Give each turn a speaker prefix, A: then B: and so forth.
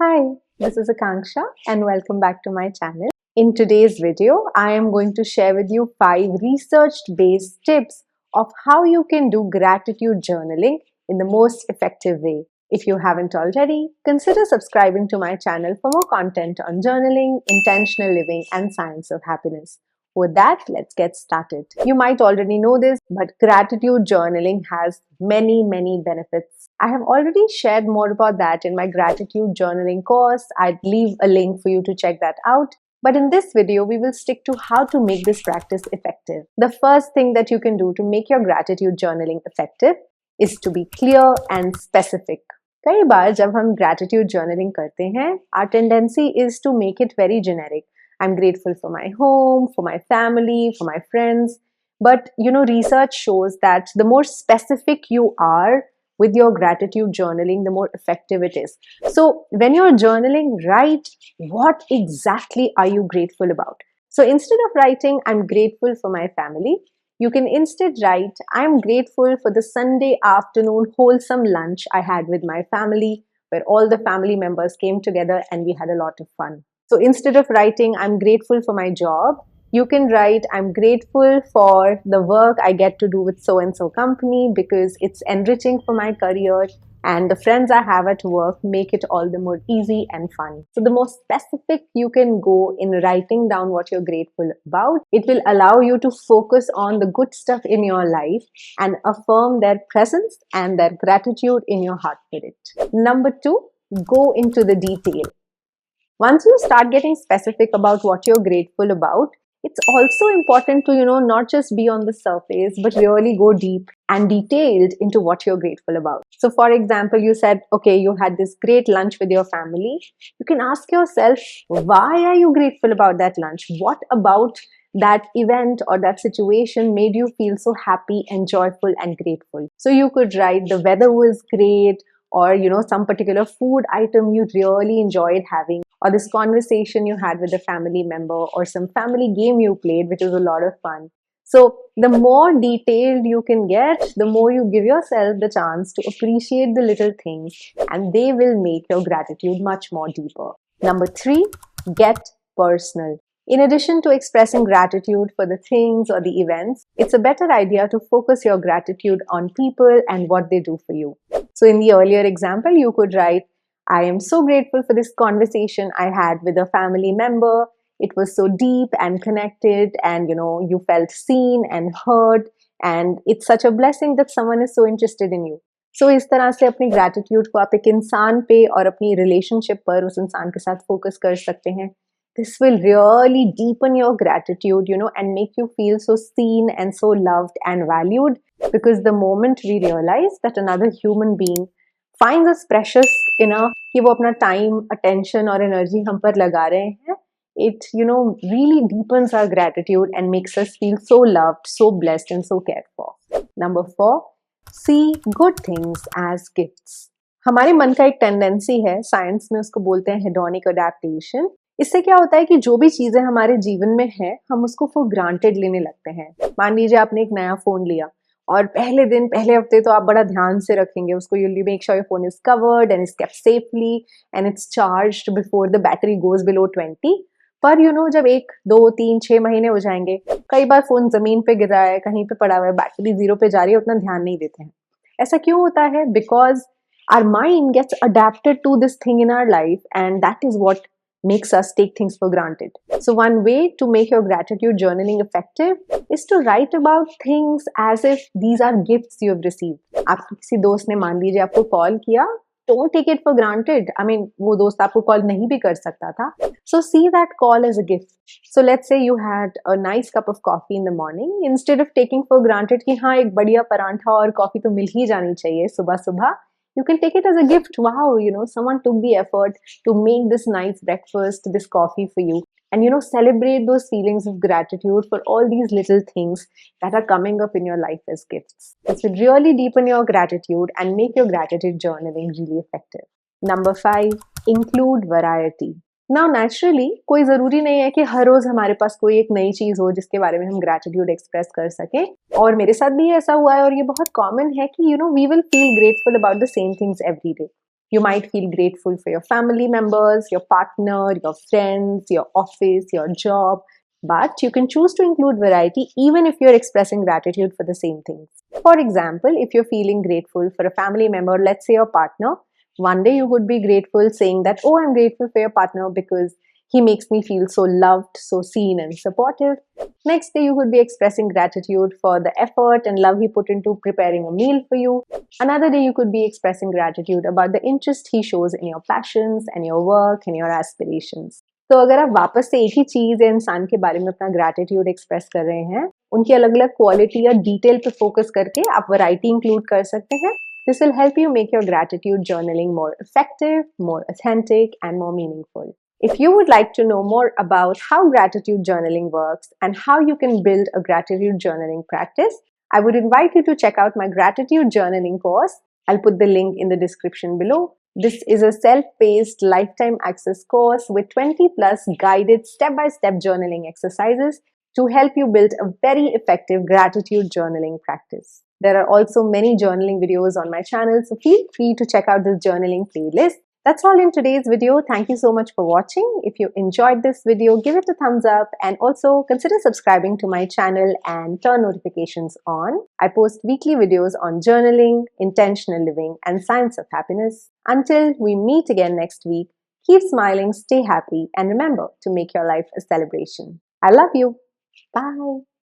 A: Hi, this is Akanksha and welcome back to my channel. In today's video, I am going to share with you 5 research-based tips of how you can do gratitude journaling in the most effective way. If you haven't already, consider subscribing to my channel for more content on journaling, intentional living, and science of happiness. With that, let's get started. You might already know this, but gratitude journaling has many benefits. I have already shared more about that in my gratitude journaling course. I'd leave a link for you to check that out. But in this video, we will stick to how to make this practice effective. The first thing that you can do to make your gratitude journaling effective is to be clear and specific. कई बार जब हम gratitude journaling करते हैं, our tendency is to make it very generic. I'm grateful for my home, for my family, for my friends. But research shows that the more specific you are with your gratitude journaling, the more effective it is. So when you're journaling, write what exactly are you grateful about. So instead of writing, I'm grateful for my family, you can instead write, I'm grateful for the Sunday afternoon wholesome lunch I had with my family, where all the family members came together and we had a lot of fun. So instead of writing, I'm grateful for my job, you can write, I'm grateful for the work I get to do with so-and-so company because it's enriching for my career and the friends I have at work make it all the more easy and fun. So the more specific you can go in writing down what you're grateful about, it will allow you to focus on the good stuff in your life and affirm their presence and their gratitude in your heart for it. Number 2, go into the detail. Once you start getting specific about what you're grateful about, it's also important to, not just be on the surface, but really go deep and detailed into what you're grateful about. So for example, you said, okay, you had this great lunch with your family. You can ask yourself, why are you grateful about that lunch? What about that event or that situation made you feel so happy and joyful and grateful? So you could write, the weather was great, or some particular food item you really enjoyed having, or this conversation you had with a family member, or some family game you played which was a lot of fun. So the more detailed you can get, the more you give yourself the chance to appreciate the little things, and they will make your gratitude much more deeper. Number 3, get personal. In addition to expressing gratitude for the things or the events, it's a better idea to focus your gratitude on people and what they do for you. So in the earlier example, you could write, I am so grateful for this conversation I had with a family member. It was so deep and connected, and you felt seen and heard, and it's such a blessing that someone is so interested in you. So इस तरह से अपनी gratitude को आप एक इंसान पे और अपनी relationship पर उस इंसान के साथ focus कर सकते हैं. This will really deepen your gratitude, and make you feel so seen and so loved and valued, because the moment we realize that another human being finds us precious enough कि वो अपना time, attention और energy हम पर लगा रहे हैं, it really deepens our gratitude and makes us feel so loved, so blessed and so cared for. Number 4, see good things as gifts. हमारे मन का एक टेंडेंसी है, साइंस में उसको बोलते हैं हेडोनिक अडेप्टेशन. इससे क्या होता है कि जो भी चीजें हमारे जीवन में है, हम उसको फॉर ग्रांटेड लेने लगते हैं. मान लीजिए आपने एक नया फोन लिया और पहले दिन, पहले हफ्ते तो आप बड़ा ध्यान से रखेंगे उसको. You make sure your phone is covered and is kept safely and it's charged before the battery goes below 20. पर जब 1, 2, 3, 6 महीने हो जाएंगे, कई बार फोन जमीन पे गिर रहा है, कहीं पे पड़ा हुआ है, बैटरी 0 पे जा रही है, उतना ध्यान नहीं देते हैं. ऐसा क्यों होता है? Because our mind gets adapted to this thing in our life, and that is what makes us take things for granted. So one way to make your gratitude journaling effective is to write about things as if these are gifts you have received. आपके किसी दोस्त ने मान लीजिए आपको call किया, don't take it for granted. I mean, वो दोस्त आपको कॉल नहीं भी कर सकता था. So see that call as a gift. So let's say you had a nice cup of coffee in the morning. Instead of taking for granted कि हाँ एक बढ़िया परांठा और कॉफी तो मिल ही जानी चाहिए सुबह सुबह, you can take it as a gift. Wow, someone took the effort to make this nice breakfast, this coffee for you. And celebrate those feelings of gratitude for all these little things that are coming up in your life as gifts. This will really deepen your gratitude and make your gratitude journaling really effective. Number 5, include variety. Now naturally, कोई ज़रूरी नहीं है कि हर रोज़ हमारे पास कोई एक नई चीज़ हो जिसके बारे में हम gratitude express कर सकें. और मेरे साथ भी ऐसा हुआ है, और ये बहुत common है कि we will feel grateful about the same things every day. You might feel grateful for your family members, your partner, your friends, your office, your job, but you can choose to include variety even if you're expressing gratitude for the same things. For example, if you're feeling grateful for a family member, let's say your partner, one day you would be grateful saying that, oh, I'm grateful for your partner because he makes me feel so loved, so seen and supportive. Next day, you could be expressing gratitude for the effort and love he put into preparing a meal for you. Another day, you could be expressing gratitude about the interest he shows in your passions and your work and your aspirations. तो अगर आप वापस से एक ही चीज या इंसान के बारे में अपना ग्रैटिट्यूड एक्सप्रेस कर रहे हैं, उनकी अलग अलग क्वालिटी या डिटेल पे फोकस करके आप वैरायटी इंक्लूड कर सकते हैं. This will help you make your gratitude journaling more effective, more authentic, and more meaningful. If you would like to know more about how gratitude journaling works and how you can build a gratitude journaling practice, I would invite you to check out my gratitude journaling course. I'll put the link in the description below. This is a self-paced lifetime access course with 20 plus guided step-by-step journaling exercises to help you build a very effective gratitude journaling practice. There are also many journaling videos on my channel, so feel free to check out this journaling playlist. That's all in today's video. Thank you so much for watching. If you enjoyed this video, give it a thumbs up and also consider subscribing to my channel and turn notifications on. I post weekly videos on journaling, intentional living, and science of happiness. Until we meet again next week, keep smiling, stay happy, and remember to make your life a celebration. I love you. Bye.